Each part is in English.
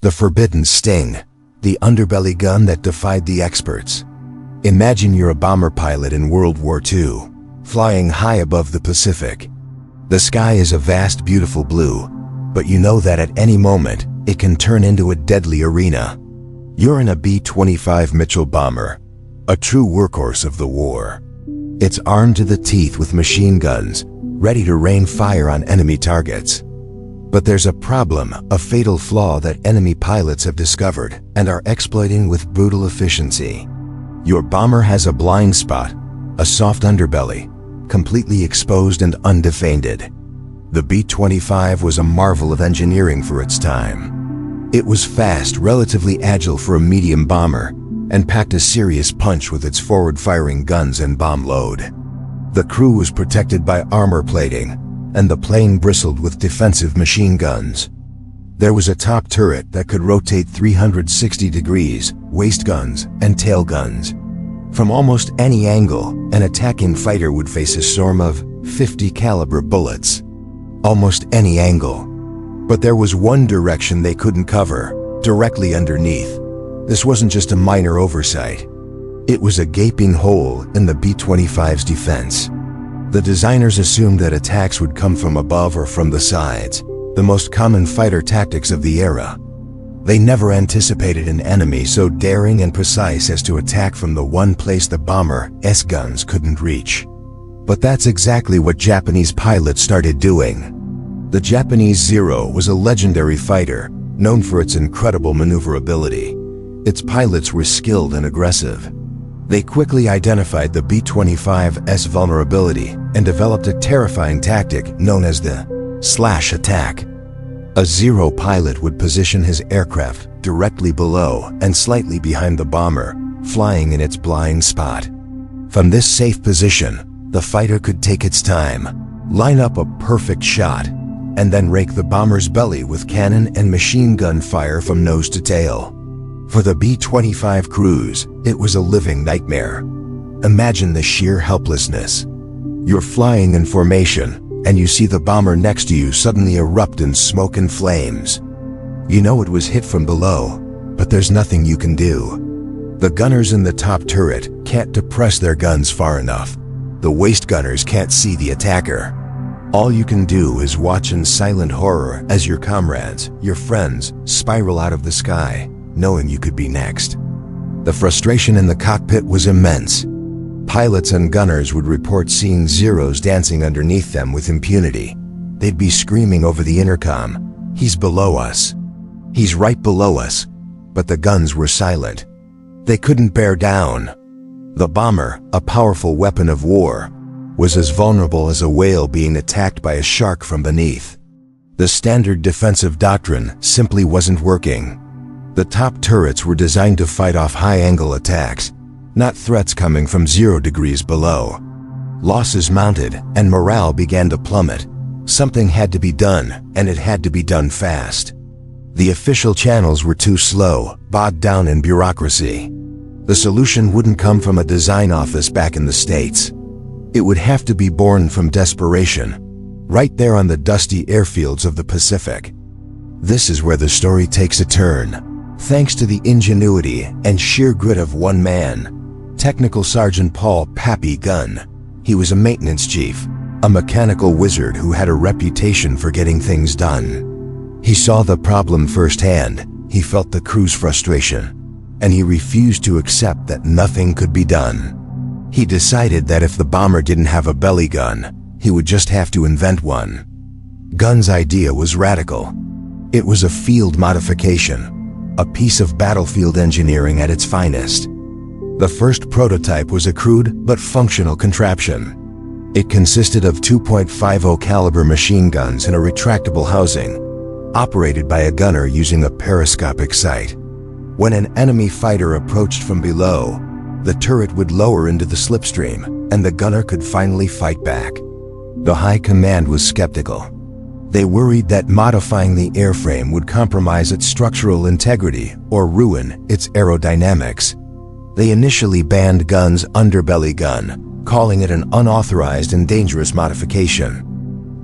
The forbidden Sting, the underbelly gun that defied the experts. Imagine you're a bomber pilot in World War II, flying high above the Pacific. The sky is a vast, beautiful blue, but you know that at any moment, it can turn into a deadly arena. You're in a B-25 Mitchell bomber, a true workhorse of the war. It's armed to the teeth with machine guns, ready to rain fire on enemy targets. But there's a problem, a fatal flaw that enemy pilots have discovered and are exploiting with brutal efficiency. Your bomber has a blind spot, a soft underbelly, completely exposed and undefended. The B-25 was a marvel of engineering for its time. It was fast, relatively agile for a medium bomber, and packed a serious punch with its forward-firing guns and bomb load. The crew was protected by armor plating, and the plane bristled with defensive machine guns. There was a top turret that could rotate 360 degrees, waist guns, and tail guns. From almost any angle, an attacking fighter would face a storm of 50 caliber bullets. Almost any angle. But there was one direction they couldn't cover, directly underneath. This wasn't just a minor oversight. It was a gaping hole in the B-25's defense. The designers assumed that attacks would come from above or from the sides, the most common fighter tactics of the era. They never anticipated an enemy so daring and precise as to attack from the one place the bomber's guns couldn't reach. But that's exactly what Japanese pilots started doing. The Japanese Zero was a legendary fighter, known for its incredible maneuverability. Its pilots were skilled and aggressive. They quickly identified the B-25's vulnerability and developed a terrifying tactic known as the slash attack. A Zero pilot would position his aircraft directly below and slightly behind the bomber, flying in its blind spot. From this safe position, the fighter could take its time, line up a perfect shot, and then rake the bomber's belly with cannon and machine gun fire from nose to tail. For the B-25 crews, it was a living nightmare. Imagine the sheer helplessness. You're flying in formation, and you see the bomber next to you suddenly erupt in smoke and flames. You know it was hit from below, but there's nothing you can do. The gunners in the top turret can't depress their guns far enough. The waist gunners can't see the attacker. All you can do is watch in silent horror as your comrades, your friends, spiral out of the sky, knowing you could be next. The frustration in the cockpit was immense. Pilots and gunners would report seeing Zeros dancing underneath them with impunity. They'd be screaming over the intercom, "He's below us. He's right below us." But the guns were silent. They couldn't bear down. The bomber, a powerful weapon of war, was as vulnerable as a whale being attacked by a shark from beneath. The standard defensive doctrine simply wasn't working. The top turrets were designed to fight off high-angle attacks, not threats coming from 0 degrees below. Losses mounted, and morale began to plummet. Something had to be done, and it had to be done fast. The official channels were too slow, bogged down in bureaucracy. The solution wouldn't come from a design office back in the States. It would have to be born from desperation, right there on the dusty airfields of the Pacific. This is where the story takes a turn. Thanks to the ingenuity and sheer grit of one man, Technical Sergeant Paul "Pappy" Gunn. He was a maintenance chief, a mechanical wizard who had a reputation for getting things done. He saw the problem firsthand, he felt the crew's frustration, and he refused to accept that nothing could be done. He decided that if the bomber didn't have a belly gun, he would just have to invent one. Gunn's idea was radical. It was a field modification, a piece of battlefield engineering at its finest. The first prototype was a crude but functional contraption. It consisted of 2.50 caliber machine guns in a retractable housing, operated by a gunner using a periscopic sight. When an enemy fighter approached from below, the turret would lower into the slipstream, and the gunner could finally fight back. The high command was skeptical. They worried that modifying the airframe would compromise its structural integrity or ruin its aerodynamics. They initially banned Gunn's underbelly gun, calling it an unauthorized and dangerous modification.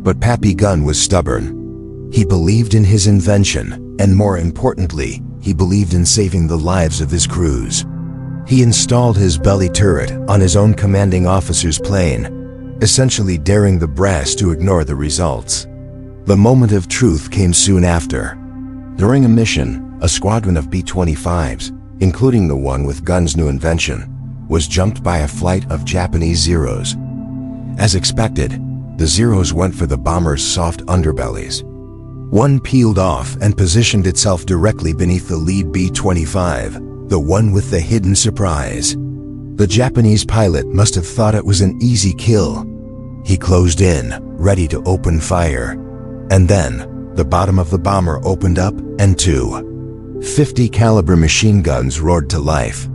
But Pappy Gunn was stubborn. He believed in his invention, and more importantly, he believed in saving the lives of his crews. He installed his belly turret on his own commanding officer's plane, essentially daring the brass to ignore the results. The moment of truth came soon after. During a mission, a squadron of B-25s, including the one with Gunn's new invention, was jumped by a flight of Japanese Zeros. As expected, the Zeros went for the bomber's soft underbellies. One peeled off and positioned itself directly beneath the lead B-25, the one with the hidden surprise. The Japanese pilot must have thought it was an easy kill. He closed in, ready to open fire. And then, the bottom of the bomber opened up and two 50 caliber machine guns roared to life.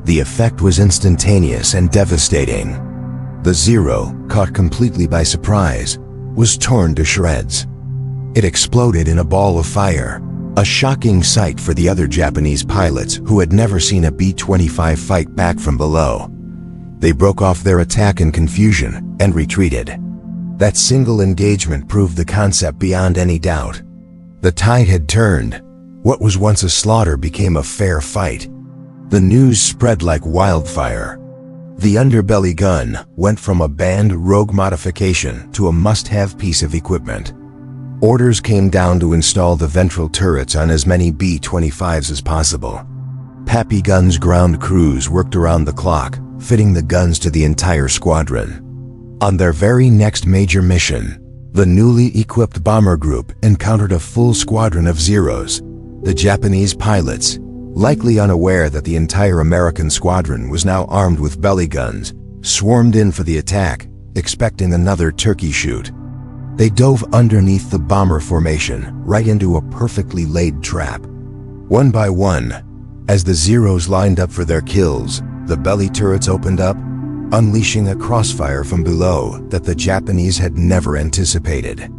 The effect was instantaneous and devastating. The Zero, caught completely by surprise, was torn to shreds. It exploded in a ball of fire, a shocking sight for the other Japanese pilots who had never seen a B-25 fight back from below. They broke off their attack in confusion and retreated. That single engagement proved the concept beyond any doubt. The tide had turned. What was once a slaughter became a fair fight. The news spread like wildfire. The Underbelly gun went from a banned rogue modification to a must-have piece of equipment. Orders came down to install the ventral turrets on as many B-25s as possible. Pappy Gun's ground crews worked around the clock, fitting the guns to the entire squadron. On their very next major mission, the newly equipped bomber group encountered a full squadron of Zeros. The Japanese pilots, likely unaware that the entire American squadron was now armed with belly guns, swarmed in for the attack, expecting another turkey shoot. They dove underneath the bomber formation, right into a perfectly laid trap. One by one, as the Zeros lined up for their kills, the belly turrets opened up, unleashing a crossfire from below that the Japanese had never anticipated.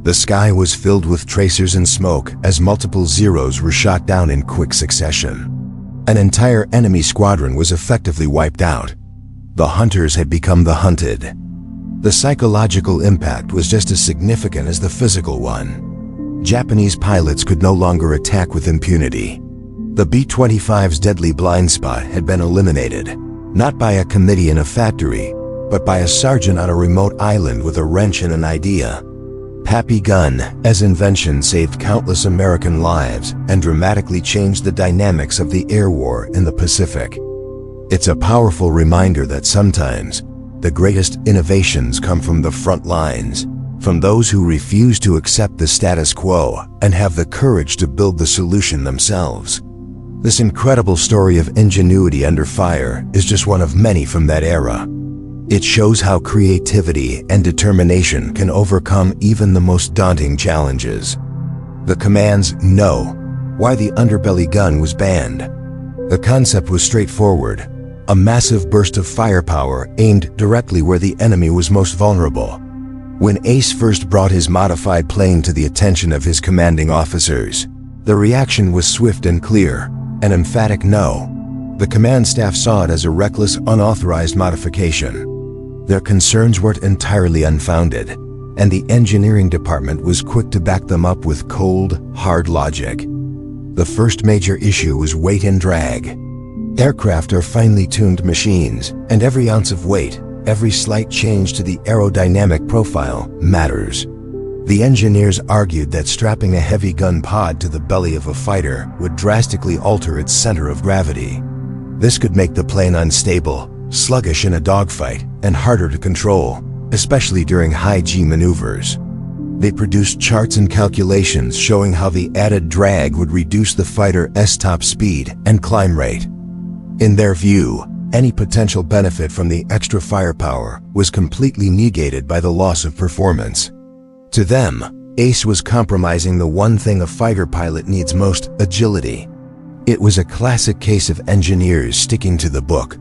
The sky was filled with tracers and smoke as multiple Zeros were shot down in quick succession. An entire enemy squadron was effectively wiped out. The hunters had become the hunted. The psychological impact was just as significant as the physical one. Japanese pilots could no longer attack with impunity. The B-25's deadly blind spot had been eliminated, not by a committee in a factory, but by a sergeant on a remote island with a wrench and an idea. Pappy Gun, as invention, saved countless American lives and dramatically changed the dynamics of the air war in the Pacific. It's a powerful reminder that sometimes the greatest innovations come from the front lines, from those who refuse to accept the status quo and have the courage to build the solution themselves. This incredible story of ingenuity under fire is just one of many from that era. It shows how creativity and determination can overcome even the most daunting challenges. The commands know why the Underbelly gun was banned. The concept was straightforward: a massive burst of firepower aimed directly where the enemy was most vulnerable. When Ace first brought his modified plane to the attention of his commanding officers, the reaction was swift and clear, an emphatic no. The command staff saw it as a reckless, unauthorized modification. Their concerns weren't entirely unfounded, and the engineering department was quick to back them up with cold, hard logic. The first major issue was weight and drag. Aircraft are finely tuned machines, and every ounce of weight, every slight change to the aerodynamic profile matters. The engineers argued that strapping a heavy gun pod to the belly of a fighter would drastically alter its center of gravity. This could make the plane unstable, sluggish in a dogfight, and harder to control, especially during high-G maneuvers. They produced charts and calculations showing how the added drag would reduce the fighter's top speed and climb rate. In their view, any potential benefit from the extra firepower was completely negated by the loss of performance. To them, Ace was compromising the one thing a fighter pilot needs most: agility. It was a classic case of engineers sticking to the book,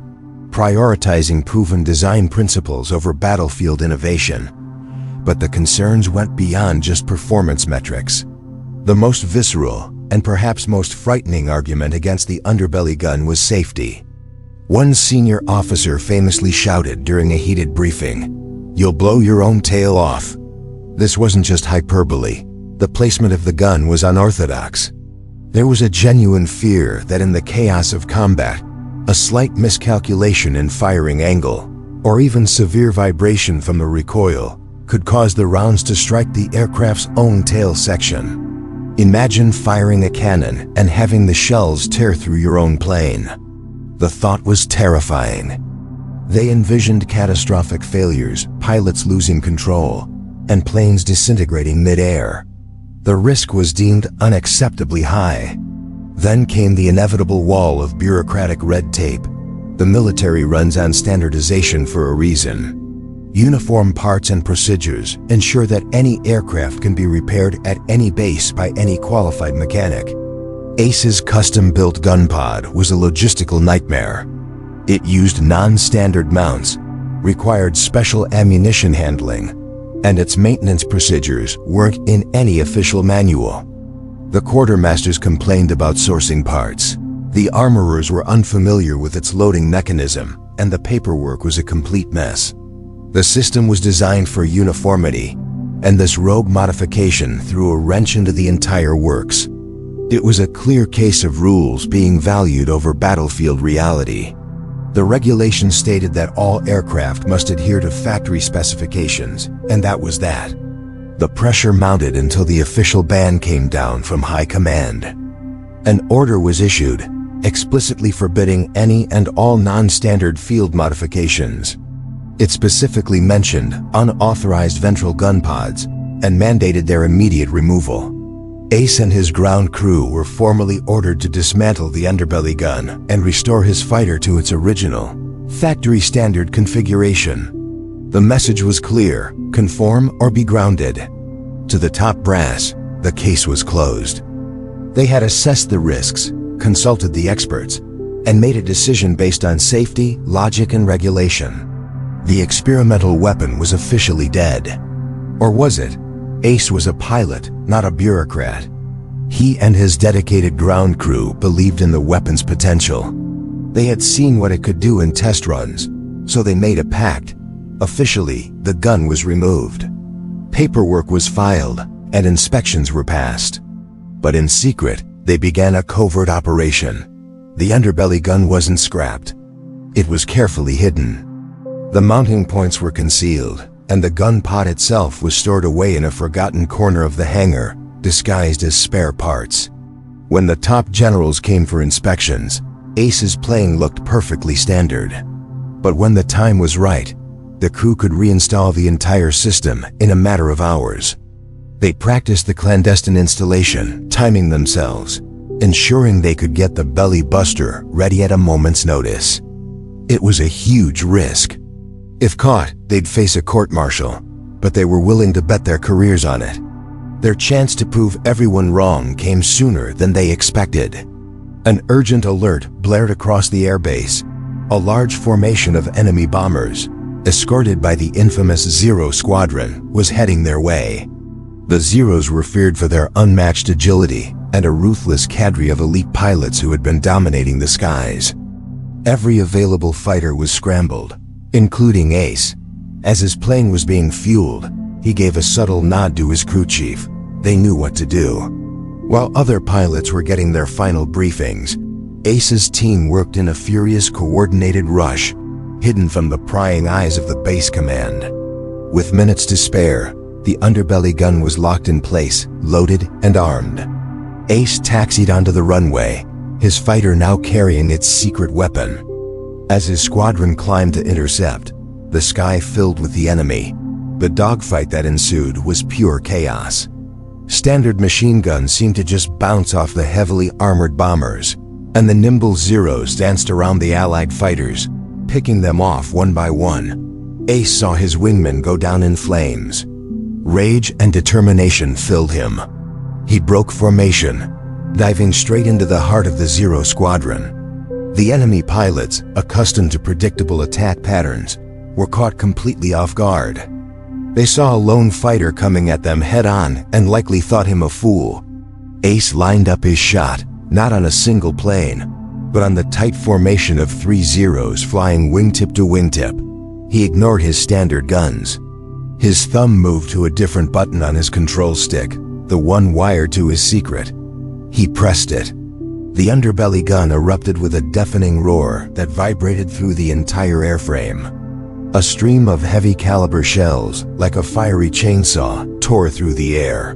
prioritizing proven design principles over battlefield innovation. But the concerns went beyond just performance metrics. The most visceral and perhaps most frightening argument against the Underbelly gun was safety. One senior officer famously shouted during a heated briefing, "You'll blow your own tail off." This wasn't just hyperbole. The placement of the gun was unorthodox. There was a genuine fear that in the chaos of combat, a slight miscalculation in firing angle, or even severe vibration from the recoil, could cause the rounds to strike the aircraft's own tail section. Imagine firing a cannon and having the shells tear through your own plane. The thought was terrifying. They envisioned catastrophic failures, pilots losing control, and planes disintegrating mid-air. The risk was deemed unacceptably high. Then came the inevitable wall of bureaucratic red tape. The military runs on standardization for a reason. Uniform parts and procedures ensure that any aircraft can be repaired at any base by any qualified mechanic. ACE's custom-built gun pod was a logistical nightmare. It used non-standard mounts, required special ammunition handling, and its maintenance procedures weren't in any official manual. The quartermasters complained about sourcing parts. The armorers were unfamiliar with its loading mechanism, and the paperwork was a complete mess. The system was designed for uniformity, and this rogue modification threw a wrench into the entire works. It was a clear case of rules being valued over battlefield reality. The regulation stated that all aircraft must adhere to factory specifications, and that was that. The pressure mounted until the official ban came down from high command. An order was issued, explicitly forbidding any and all non-standard field modifications. It specifically mentioned unauthorized ventral gun pods and mandated their immediate removal. Ace and his ground crew were formally ordered to dismantle the Underbelly gun and restore his fighter to its original, factory-standard configuration. The message was clear: conform or be grounded. To the top brass, the case was closed. They had assessed the risks, consulted the experts, and made a decision based on safety, logic, and regulation. The experimental weapon was officially dead. Or was it? Ace was a pilot, not a bureaucrat. He and his dedicated ground crew believed in the weapon's potential. They had seen what it could do in test runs, so they made a pact. Officially, the gun was removed. Paperwork was filed, and inspections were passed. But in secret, they began a covert operation. The Underbelly gun wasn't scrapped. It was carefully hidden. The mounting points were concealed, and the gun pod itself was stored away in a forgotten corner of the hangar, disguised as spare parts. When the top generals came for inspections, Ace's plane looked perfectly standard. But when the time was right, the crew could reinstall the entire system in a matter of hours. They practiced the clandestine installation, timing themselves, ensuring they could get the belly buster ready at a moment's notice. It was a huge risk. If caught, they'd face a court-martial, but they were willing to bet their careers on it. Their chance to prove everyone wrong came sooner than they expected. An urgent alert blared across the airbase. A large formation of enemy bombers, escorted by the infamous Zero Squadron, was heading their way. The Zeros were feared for their unmatched agility and a ruthless cadre of elite pilots who had been dominating the skies. Every available fighter was scrambled, including Ace. As his plane was being fueled, he gave a subtle nod to his crew chief. They knew what to do. While other pilots were getting their final briefings, Ace's team worked in a furious, coordinated rush, hidden from the prying eyes of the base command. With minutes to spare, the Underbelly gun was locked in place, loaded and armed. Ace taxied onto the runway, his fighter now carrying its secret weapon. As his squadron climbed to intercept, the sky filled with the enemy. The dogfight that ensued was pure chaos. Standard machine guns seemed to just bounce off the heavily armored bombers, and the nimble Zeros danced around the Allied fighters, picking them off one by one. Ace saw his wingmen go down in flames. Rage and determination filled him. He broke formation, diving straight into the heart of the Zero Squadron. The enemy pilots, accustomed to predictable attack patterns, were caught completely off guard. They saw a lone fighter coming at them head-on and likely thought him a fool. Ace lined up his shot, not on a single plane, but on the tight formation of 3 Zeros flying wingtip to wingtip. He ignored his standard guns. His thumb moved to a different button on his control stick, the one wired to his secret. He pressed it. The underbelly gun erupted with a deafening roar that vibrated through the entire airframe. A stream of heavy-caliber shells, like a fiery chainsaw, tore through the air.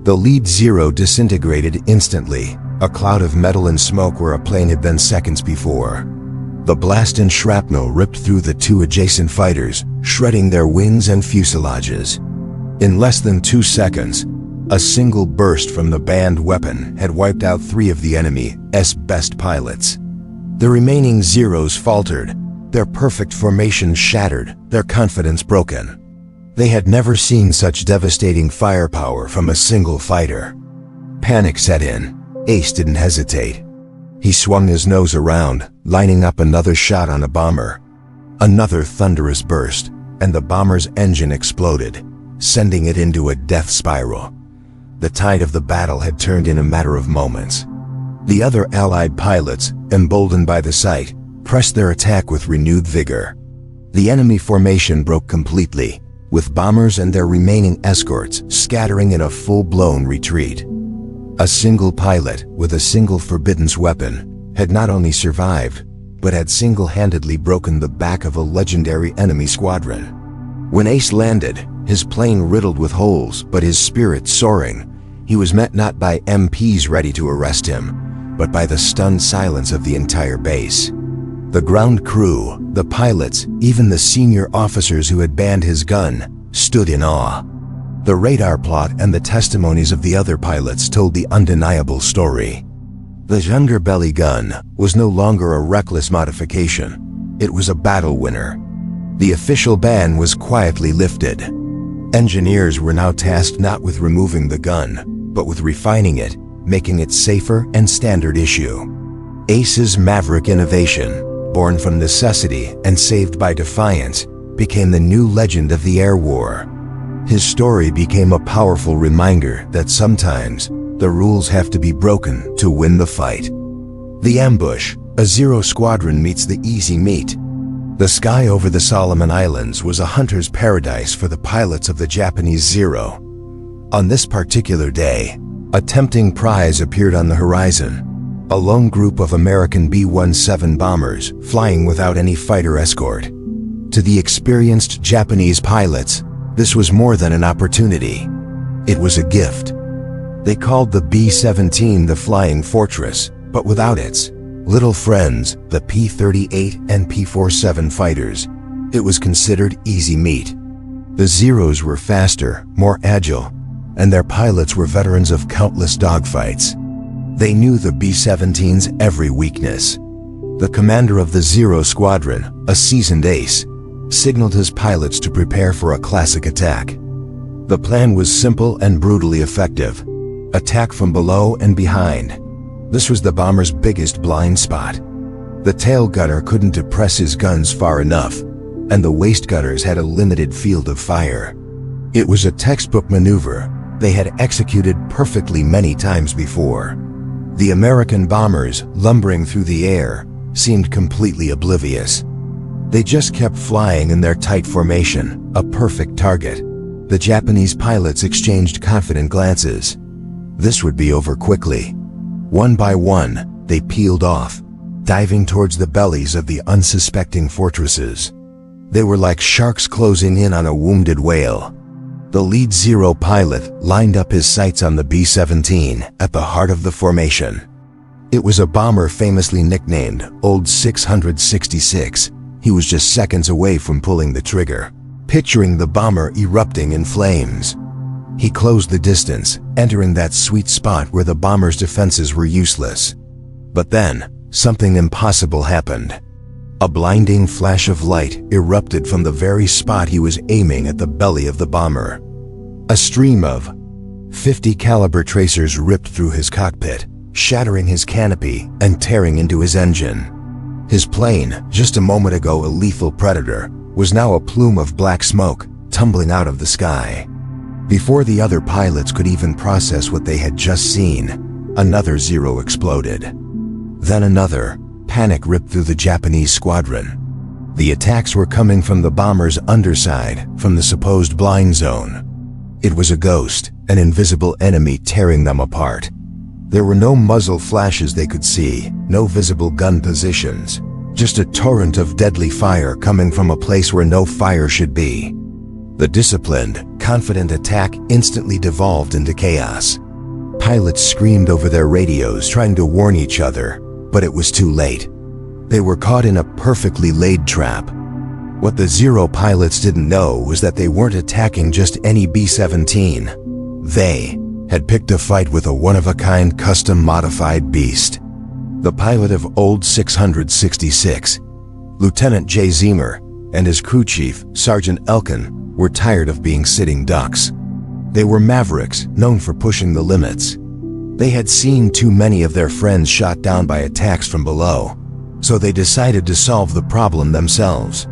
The lead Zero disintegrated instantly, a cloud of metal and smoke where a plane had been seconds before. The blast and shrapnel ripped through the two adjacent fighters, shredding their wings and fuselages. In less than 2 seconds, a single burst from the banned weapon had wiped out 3 of the enemy's best pilots. The remaining Zeros faltered, their perfect formation shattered, their confidence broken. They had never seen such devastating firepower from a single fighter. Panic set in. Ace didn't hesitate. He swung his nose around, lining up another shot on a bomber. Another thunderous burst, and the bomber's engine exploded, sending it into a death spiral. The tide of the battle had turned in a matter of moments. The other Allied pilots, emboldened by the sight, pressed their attack with renewed vigor. The enemy formation broke completely, with bombers and their remaining escorts scattering in a full-blown retreat. A single pilot with a single forbidden weapon had not only survived, but had single-handedly broken the back of a legendary enemy squadron. When Ace landed, his plane riddled with holes but his spirit soaring, he was met not by MPs ready to arrest him, but by the stunned silence of the entire base. The ground crew, the pilots, even the senior officers who had banned his gun, stood in awe. The radar plot and the testimonies of the other pilots told the undeniable story. The Underbelly gun was no longer a reckless modification. It was a battle winner. The official ban was quietly lifted. Engineers were now tasked not with removing the gun, but with refining it, making it safer and standard issue. Ace's maverick innovation, born from necessity and saved by defiance, became the new legend of the air war. His story became a powerful reminder that sometimes the rules have to be broken to win the fight. The ambush, a Zero squadron meets the easy meat. The sky over the Solomon Islands was a hunter's paradise for the pilots of the Japanese Zero. On this particular day, a tempting prize appeared on the horizon. A lone group of American B-17 bombers flying without any fighter escort. To the experienced Japanese pilots, this was more than an opportunity. It was a gift. They called the B-17 the Flying Fortress, but without its little friends, the P-38 and P-47 fighters, it was considered easy meat. The Zeros were faster, more agile, and their pilots were veterans of countless dogfights. They knew the B-17's every weakness. The commander of the Zero squadron, a seasoned ace, signaled his pilots to prepare for a classic attack. The plan was simple and brutally effective. Attack from below and behind. This was the bomber's biggest blind spot. The tail gunner couldn't depress his guns far enough, and the waist gunners had a limited field of fire. It was a textbook maneuver they had executed perfectly many times before. The American bombers, lumbering through the air, seemed completely oblivious. They just kept flying in their tight formation, a perfect target. The Japanese pilots exchanged confident glances. This would be over quickly. One by one, they peeled off, diving towards the bellies of the unsuspecting fortresses. They were like sharks closing in on a wounded whale. The lead Zero pilot lined up his sights on the B-17 at the heart of the formation. It was a bomber famously nicknamed Old 666. He was just seconds away from pulling the trigger, picturing the bomber erupting in flames. He closed the distance, entering that sweet spot where the bomber's defenses were useless. But then, something impossible happened. A blinding flash of light erupted from the very spot he was aiming at the belly of the bomber. A stream of 50 caliber tracers ripped through his cockpit, shattering his canopy and tearing into his engine. His plane, just a moment ago a lethal predator, was now a plume of black smoke tumbling out of the sky. Before the other pilots could even process what they had just seen, another Zero exploded. Then another. Panic ripped through the Japanese squadron. The attacks were coming from the bomber's underside, from the supposed blind zone. It was a ghost, an invisible enemy tearing them apart. There were no muzzle flashes they could see, no visible gun positions, just a torrent of deadly fire coming from a place where no fire should be. The disciplined, confident attack instantly devolved into chaos. Pilots screamed over their radios trying to warn each other, but it was too late. They were caught in a perfectly laid trap. What the Zero pilots didn't know was that they weren't attacking just any B-17. They had picked a fight with a one-of-a-kind custom-modified beast. The pilot of Old 666, Lieutenant J. Zemer, and his crew chief, Sergeant Elkin, were tired of being sitting ducks. They were mavericks, known for pushing the limits. They had seen too many of their friends shot down by attacks from below, so they decided to solve the problem themselves.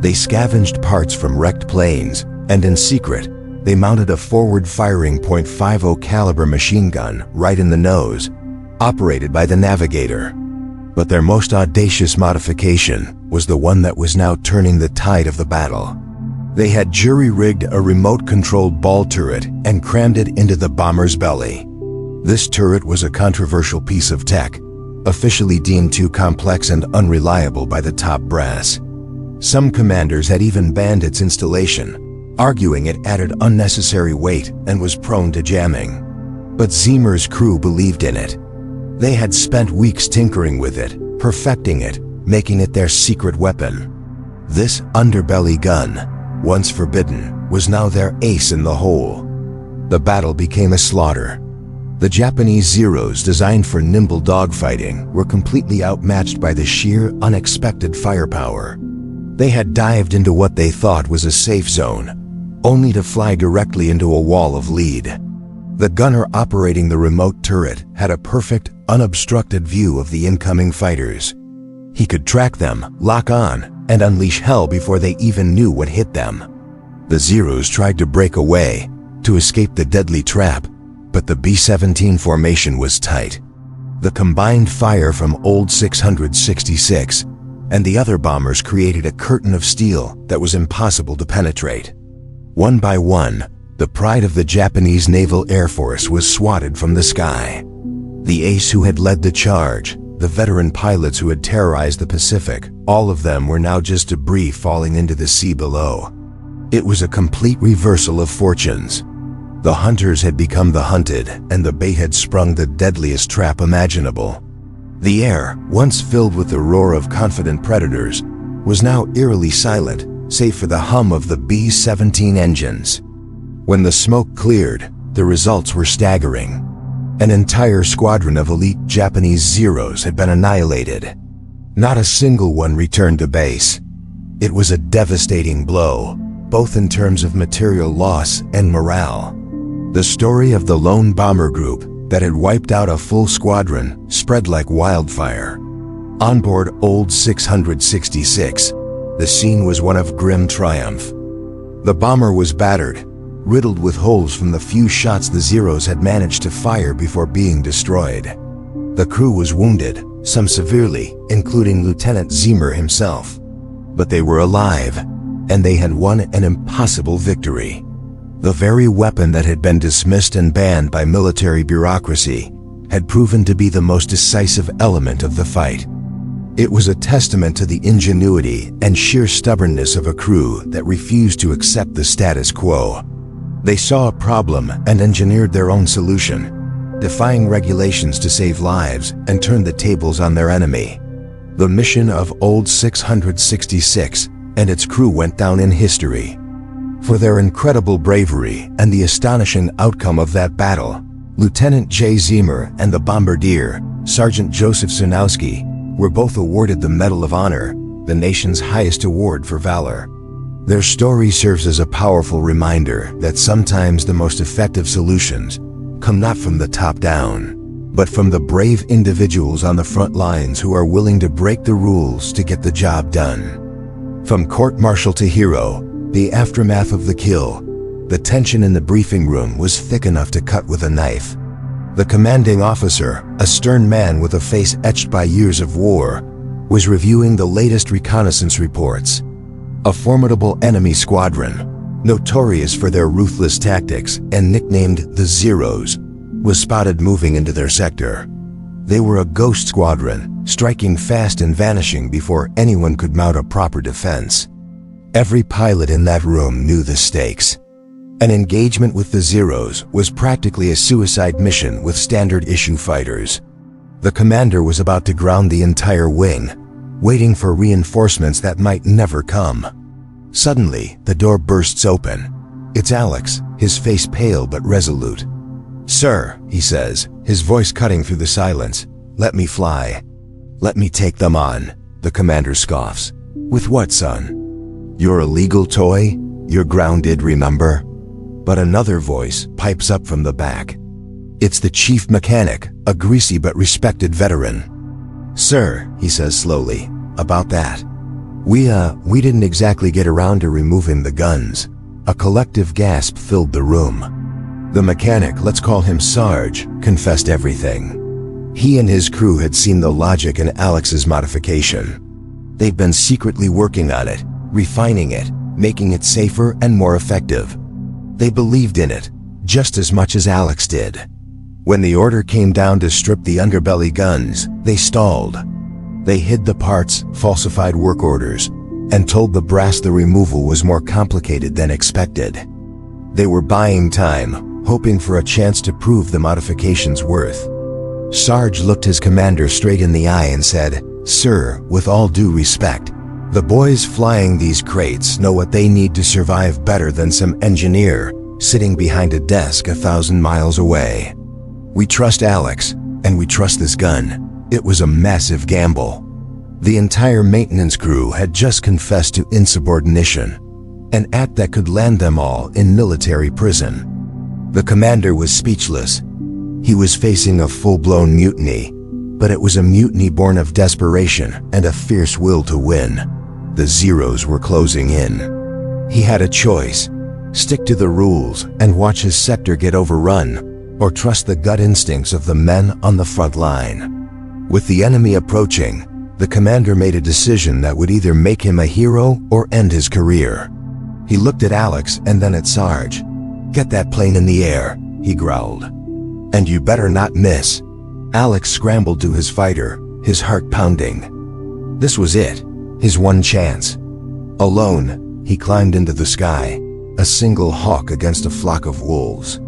They scavenged parts from wrecked planes, and in secret, they mounted a forward-firing .50 caliber machine gun right in the nose, operated by the navigator. But their most audacious modification was the one that was now turning the tide of the battle. They had jury-rigged a remote-controlled ball turret and crammed it into the bomber's belly. This turret was a controversial piece of tech, officially deemed too complex and unreliable by the top brass. Some commanders had even banned its installation, arguing it added unnecessary weight and was prone to jamming. But Zemer's crew believed in it. They had spent weeks tinkering with it, perfecting it, making it their secret weapon. This underbelly gun, once forbidden, was now their ace in the hole. The battle became a slaughter. The Japanese Zeros, designed for nimble dogfighting, were completely outmatched by the sheer, unexpected firepower. They had dived into what they thought was a safe zone, only to fly directly into a wall of lead. The gunner operating the remote turret had a perfect, unobstructed view of the incoming fighters. He could track them, lock on, and unleash hell before they even knew what hit them. The Zeros tried to break away, to escape the deadly trap, but the B-17 formation was tight. The combined fire from Old 666 and the other bombers created a curtain of steel that was impossible to penetrate. One by one, the pride of the Japanese Naval Air Force was swatted from the sky. The ace who had led the charge, the veteran pilots who had terrorized the Pacific, all of them were now just debris falling into the sea below. It was a complete reversal of fortunes. The hunters had become the hunted, and the bait had sprung the deadliest trap imaginable. The air, once filled with the roar of confident predators, was now eerily silent, save for the hum of the B-17 engines. When the smoke cleared, the results were staggering. An entire squadron of elite Japanese Zeros had been annihilated. Not a single one returned to base. It was a devastating blow, both in terms of material loss and morale. The story of the lone bomber group that had wiped out a full squadron spread like wildfire. On board Old 666, the scene was one of grim triumph. The bomber was battered, riddled with holes from the few shots the Zeros had managed to fire before being destroyed. The crew was wounded, some severely, including Lieutenant Zemer himself. But they were alive, and they had won an impossible victory. The very weapon that had been dismissed and banned by military bureaucracy had proven to be the most decisive element of the fight. It was a testament to the ingenuity and sheer stubbornness of a crew that refused to accept the status quo. They saw a problem and engineered their own solution, defying regulations to save lives and turn the tables on their enemy. The mission of Old 666 and its crew went down in history. For their incredible bravery and the astonishing outcome of that battle, Lieutenant J. Zemer and the bombardier, Sergeant Joseph Sanowski, were both awarded the Medal of Honor, the nation's highest award for valor. Their story serves as a powerful reminder that sometimes the most effective solutions come not from the top down, but from the brave individuals on the front lines who are willing to break the rules to get the job done. From court-martial to hero, the aftermath of the kill, the tension in the briefing room was thick enough to cut with a knife. The commanding officer, a stern man with a face etched by years of war, was reviewing the latest reconnaissance reports. A formidable enemy squadron, notorious for their ruthless tactics and nicknamed the Zeros, was spotted moving into their sector. They were a ghost squadron, striking fast and vanishing before anyone could mount a proper defense. Every pilot in that room knew the stakes. An engagement with the Zeros was practically a suicide mission with standard-issue fighters. The commander was about to ground the entire wing, waiting for reinforcements that might never come. Suddenly, the door bursts open. It's Alex, his face pale but resolute. "Sir," he says, his voice cutting through the silence, "let me fly." "Let me take them on," the commander scoffs. "With what, son? Your illegal toy? You're grounded, remember?" But another voice pipes up from the back. It's the chief mechanic, a greasy but respected veteran. "Sir," he says slowly, "about that. We didn't exactly get around to removing the guns." A collective gasp filled the room. The mechanic, let's call him Sarge, confessed everything. He and his crew had seen the logic in Alex's modification. They'd been secretly working on it, refining it, making it safer and more effective. They believed in it, just as much as Alex did. When the order came down to strip the Underbelly guns, they stalled. They hid the parts, falsified work orders, and told the brass the removal was more complicated than expected. They were buying time, hoping for a chance to prove the modification's worth. Sarge looked his commander straight in the eye and said, "Sir, with all due respect, the boys flying these crates know what they need to survive better than some engineer sitting behind a desk 1,000 miles away. We trust Alex, and we trust this gun." It was a massive gamble. The entire maintenance crew had just confessed to insubordination, an act that could land them all in military prison. The commander was speechless. He was facing a full-blown mutiny, but it was a mutiny born of desperation and a fierce will to win. The Zeros were closing in. He had a choice: stick to the rules and watch his sector get overrun, or trust the gut instincts of the men on the front line. With the enemy approaching, the commander made a decision that would either make him a hero or end his career. He looked at Alex and then at Sarge. "Get that plane in the air," he growled. "And you better not miss." Alex scrambled to his fighter, his heart pounding. This was it, his one chance. Alone, he climbed into the sky, a single hawk against a flock of wolves.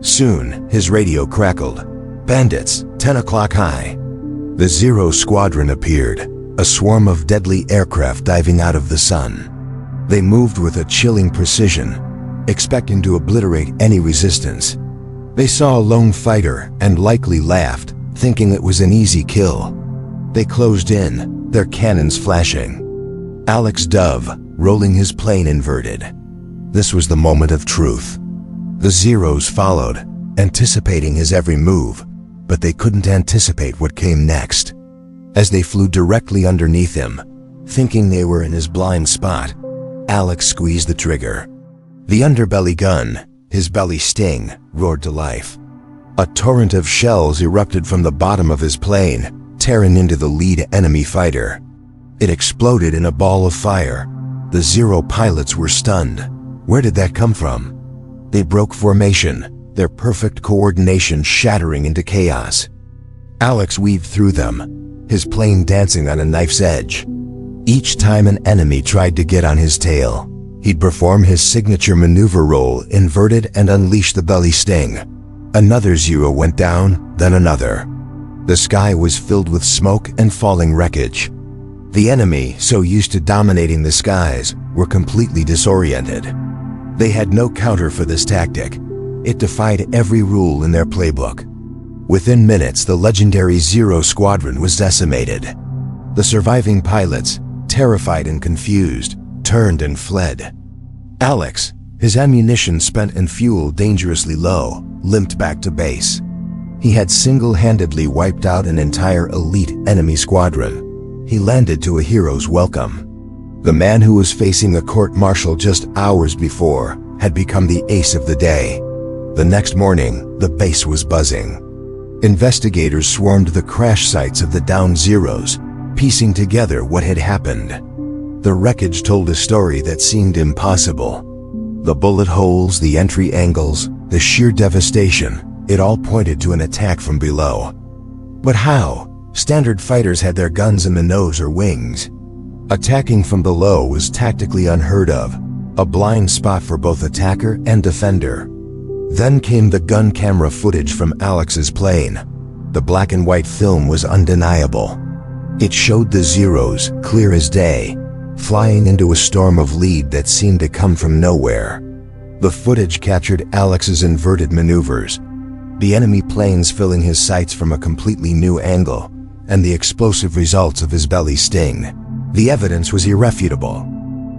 Soon, his radio crackled. "Bandits, 10 o'clock high." The Zero Squadron appeared, a swarm of deadly aircraft diving out of the sun. They moved with a chilling precision, expecting to obliterate any resistance. They saw a lone fighter and likely laughed, thinking it was an easy kill. They closed in, their cannons flashing. Alex dove, rolling his plane inverted. This was the moment of truth. The Zeros followed, anticipating his every move, but they couldn't anticipate what came next. As they flew directly underneath him, thinking they were in his blind spot, Alex squeezed the trigger. The Underbelly gun, his belly sting, roared to life. A torrent of shells erupted from the bottom of his plane, tearing into the lead enemy fighter. It exploded in a ball of fire. The Zero pilots were stunned. Where did that come from? They broke formation, their perfect coordination shattering into chaos. Alex weaved through them, his plane dancing on a knife's edge. Each time an enemy tried to get on his tail, he'd perform his signature maneuver roll inverted and unleash the belly sting. Another Zero went down, then another. The sky was filled with smoke and falling wreckage. The enemy, so used to dominating the skies, were completely disoriented. They had no counter for this tactic. It defied every rule in their playbook. Within minutes, the legendary Zero Squadron was decimated. The surviving pilots, terrified and confused, turned and fled. Alex, his ammunition spent and fuel dangerously low, limped back to base. He had single-handedly wiped out an entire elite enemy squadron. He landed to a hero's welcome. The man who was facing a court-martial just hours before had become the ace of the day. The next morning, the base was buzzing. Investigators swarmed the crash sites of the downed Zeros, piecing together what had happened. The wreckage told a story that seemed impossible. The bullet holes, the entry angles, the sheer devastation. It all pointed to an attack from below. But how? Standard fighters had their guns in the nose or wings. Attacking from below was tactically unheard of, a blind spot for both attacker and defender. Then came the gun camera footage from Alex's plane. The black and white film was undeniable. It showed the Zeros, clear as day, flying into a storm of lead that seemed to come from nowhere. The footage captured Alex's inverted maneuvers, the enemy planes filling his sights from a completely new angle, and the explosive results of his belly sting. The evidence was irrefutable.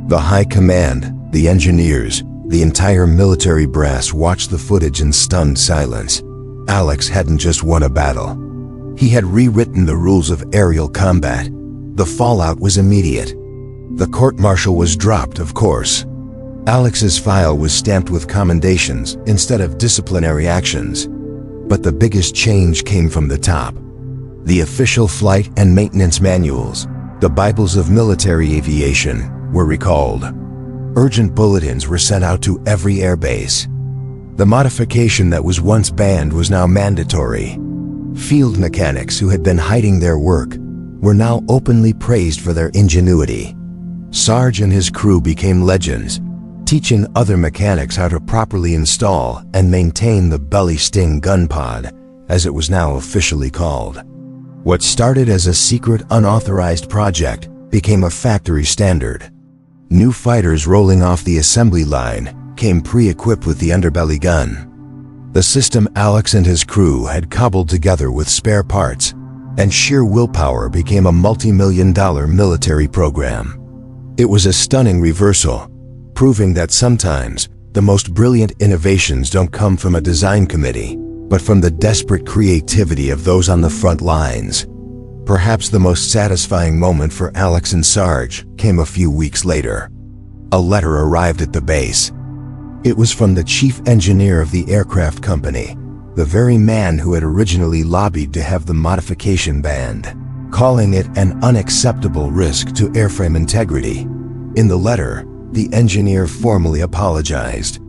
The high command, the engineers, the entire military brass watched the footage in stunned silence. Alex hadn't just won a battle. He had rewritten the rules of aerial combat. The fallout was immediate. The court-martial was dropped, of course. Alex's file was stamped with commendations instead of disciplinary actions. But the biggest change came from the top. The official flight and maintenance manuals, the Bibles of military aviation, were recalled. Urgent bulletins were sent out to every airbase. The modification that was once banned was now mandatory. Field mechanics who had been hiding their work were now openly praised for their ingenuity. Sarge and his crew became legends, teaching other mechanics how to properly install and maintain the Belly Sting gun pod, as it was now officially called. What started as a secret, unauthorized project became a factory standard. New fighters rolling off the assembly line came pre-equipped with the Underbelly gun. The system Alex and his crew had cobbled together with spare parts, and sheer willpower became a multi-million-dollar military program. It was a stunning reversal, proving that sometimes the most brilliant innovations don't come from a design committee, but from the desperate creativity of those on the front lines. Perhaps the most satisfying moment for Alex and Sarge came a few weeks later. A letter arrived at the base. It was from the chief engineer of the aircraft company, the very man who had originally lobbied to have the modification banned, calling it an unacceptable risk to airframe integrity. In the letter, the engineer formally apologized.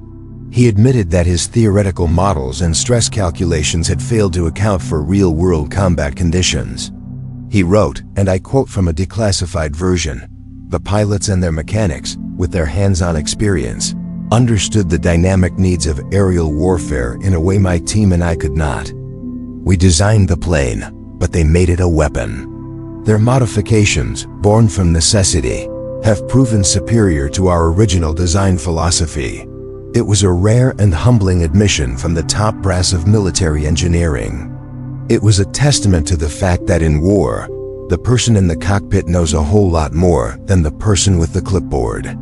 He admitted that his theoretical models and stress calculations had failed to account for real-world combat conditions. He wrote, and I quote from a declassified version, "The pilots and their mechanics, with their hands-on experience, understood the dynamic needs of aerial warfare in a way my team and I could not. We designed the plane, but they made it a weapon. Their modifications, born from necessity, have proven superior to our original design philosophy." It was a rare and humbling admission from the top brass of military engineering. It was a testament to the fact that in war, the person in the cockpit knows a whole lot more than the person with the clipboard.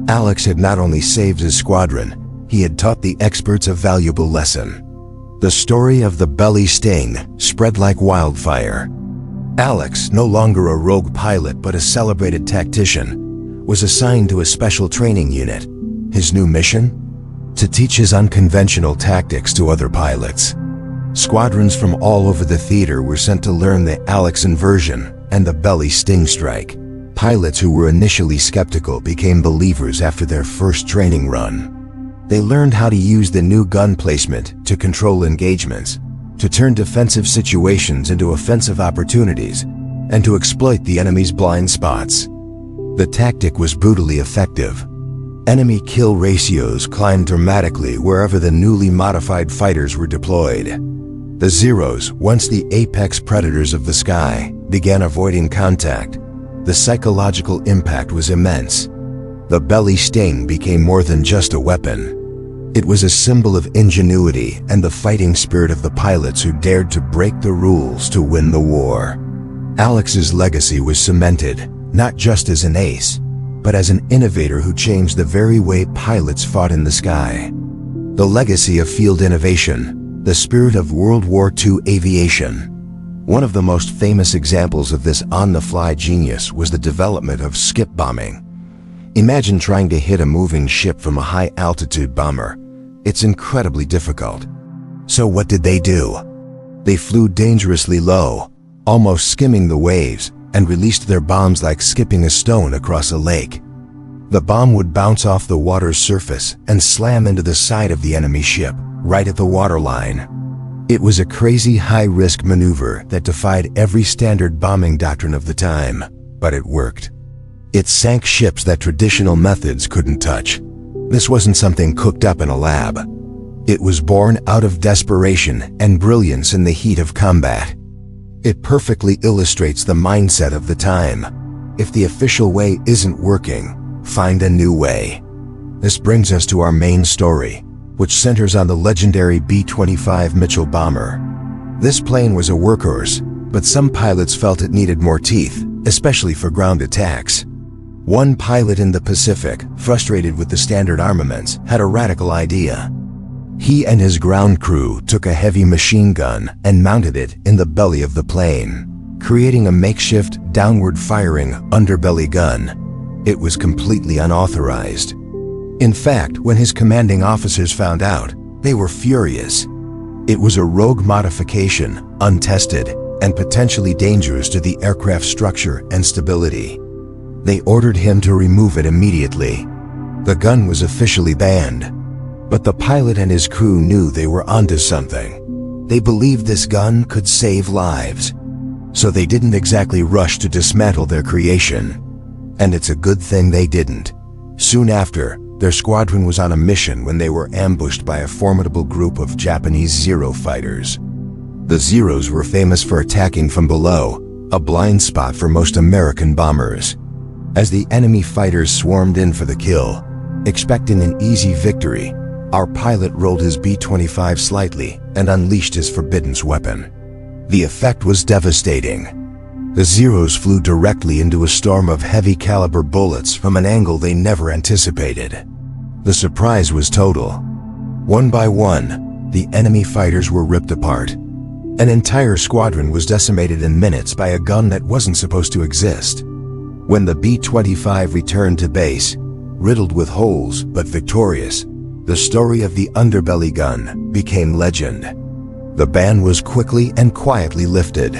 Alex had not only saved his squadron, he had taught the experts a valuable lesson. The story of the Belly Sting spread like wildfire. Alex, no longer a rogue pilot but a celebrated tactician, was assigned to a special training unit. His new mission? To teach his unconventional tactics to other pilots. Squadrons from all over the theater were sent to learn the Alex inversion and the Belly Sting strike. Pilots who were initially skeptical became believers after their first training run. They learned how to use the new gun placement to control engagements, to turn defensive situations into offensive opportunities, and to exploit the enemy's blind spots. The tactic was brutally effective. Enemy kill ratios climbed dramatically wherever the newly modified fighters were deployed. The Zeros, once the apex predators of the sky, began avoiding contact. The psychological impact was immense. The Belly Sting became more than just a weapon. It was a symbol of ingenuity and the fighting spirit of the pilots who dared to break the rules to win the war. Alex's legacy was cemented, not just as an ace, but as an innovator who changed the very way pilots fought in the sky. The legacy of field innovation, the spirit of World War II aviation. One of the most famous examples of this on-the-fly genius was the development of skip bombing. Imagine trying to hit a moving ship from a high-altitude bomber. It's incredibly difficult. So what did they do? They flew dangerously low, almost skimming the waves, and released their bombs like skipping a stone across a lake. The bomb would bounce off the water's surface and slam into the side of the enemy ship, right at the waterline. It was a crazy high-risk maneuver that defied every standard bombing doctrine of the time, but it worked. It sank ships that traditional methods couldn't touch. This wasn't something cooked up in a lab. It was born out of desperation and brilliance in the heat of combat. It perfectly illustrates the mindset of the time. If the official way isn't working, find a new way. This brings us to our main story, which centers on the legendary B-25 Mitchell bomber. This plane was a workhorse, but some pilots felt it needed more teeth, especially for ground attacks. One pilot in the Pacific, frustrated with the standard armaments, had a radical idea. He and his ground crew took a heavy machine gun and mounted it in the belly of the plane, creating a makeshift, downward-firing underbelly gun. It was completely unauthorized. In fact, when his commanding officers found out, they were furious. It was a rogue modification, untested, and potentially dangerous to the aircraft structure and stability. They ordered him to remove it immediately. The gun was officially banned. But the pilot and his crew knew they were onto something. They believed this gun could save lives. So they didn't exactly rush to dismantle their creation. And it's a good thing they didn't. Soon after, their squadron was on a mission when they were ambushed by a formidable group of Japanese Zero fighters. The Zeros were famous for attacking from below, a blind spot for most American bombers. As the enemy fighters swarmed in for the kill, expecting an easy victory, our pilot rolled his B-25 slightly and unleashed his forbidden weapon. The effect was devastating. The Zeros flew directly into a storm of heavy-caliber bullets from an angle they never anticipated. The surprise was total. One by one, the enemy fighters were ripped apart. An entire squadron was decimated in minutes by a gun that wasn't supposed to exist. When the B-25 returned to base, riddled with holes but victorious, the story of the Underbelly gun became legend. The ban was quickly and quietly lifted.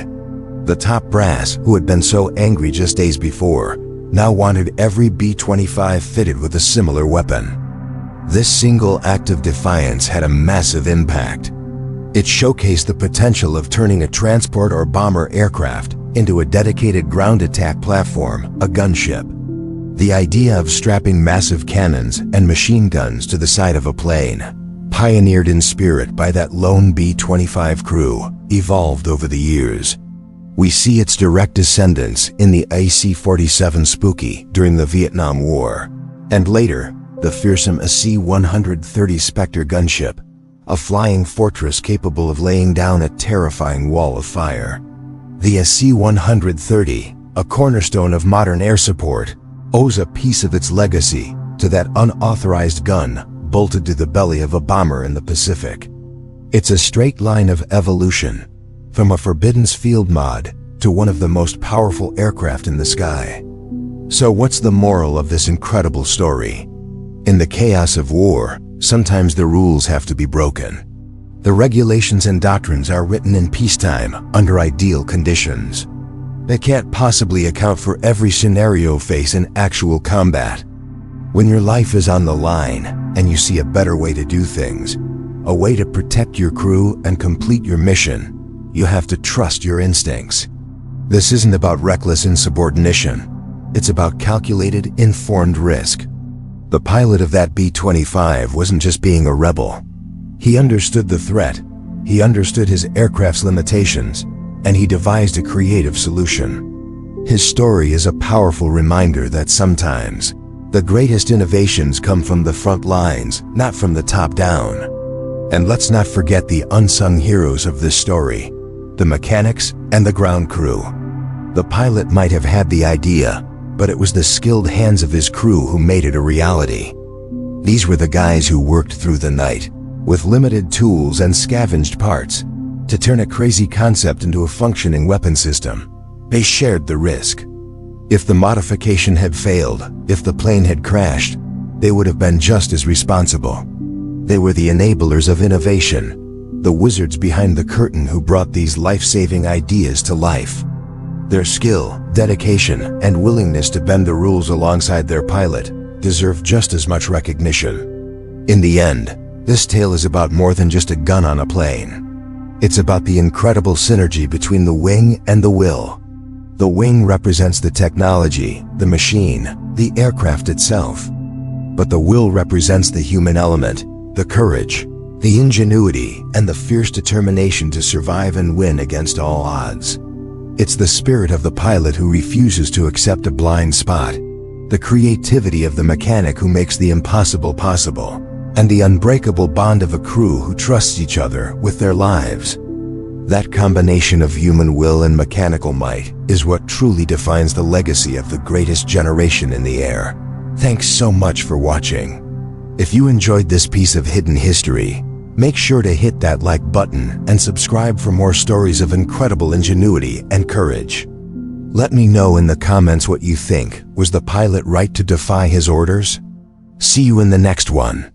The top brass, who had been so angry just days before, now wanted every B-25 fitted with a similar weapon. This single act of defiance had a massive impact. It showcased the potential of turning a transport or bomber aircraft into a dedicated ground attack platform, a gunship. The idea of strapping massive cannons and machine guns to the side of a plane, pioneered in spirit by that lone B-25 crew, evolved over the years. We see its direct descendants in the AC-47 Spooky during the Vietnam War, and later, the fearsome AC-130 Spectre gunship, a flying fortress capable of laying down a terrifying wall of fire. The AC-130, a cornerstone of modern air support, owes a piece of its legacy to that unauthorized gun bolted to the belly of a bomber in the Pacific. It's a straight line of evolution, from a forbidden field mod to one of the most powerful aircraft in the sky. So what's the moral of this incredible story? In the chaos of war, sometimes the rules have to be broken. The regulations and doctrines are written in peacetime under ideal conditions. They can't possibly account for every scenario faced in actual combat. When your life is on the line and you see a better way to do things, a way to protect your crew and complete your mission, you have to trust your instincts. This isn't about reckless insubordination. It's about calculated, informed risk. The pilot of that B-25 wasn't just being a rebel. He understood the threat, he understood his aircraft's limitations, and he devised a creative solution. His story is a powerful reminder that sometimes, the greatest innovations come from the front lines, not from the top down. And let's not forget the unsung heroes of this story, the mechanics and the ground crew. The pilot might have had the idea, but it was the skilled hands of his crew who made it a reality. These were the guys who worked through the night, with limited tools and scavenged parts, to turn a crazy concept into a functioning weapon system. They shared the risk. If the modification had failed, if the plane had crashed, they would have been just as responsible. They were the enablers of innovation, the wizards behind the curtain who brought these life-saving ideas to life. Their skill, dedication, and willingness to bend the rules alongside their pilot deserve just as much recognition. In the end, this tale is about more than just a gun on a plane. It's about the incredible synergy between the wing and the will. The wing represents the technology, the machine, the aircraft itself. But the will represents the human element, the courage, the ingenuity, and the fierce determination to survive and win against all odds. It's the spirit of the pilot who refuses to accept a blind spot, the creativity of the mechanic who makes the impossible possible, and the unbreakable bond of a crew who trusts each other with their lives. That combination of human will and mechanical might is what truly defines the legacy of the greatest generation in the air. Thanks so much for watching. If you enjoyed this piece of hidden history, make sure to hit that like button and subscribe for more stories of incredible ingenuity and courage. Let me know in the comments what you think. Was the pilot right to defy his orders? See you in the next one.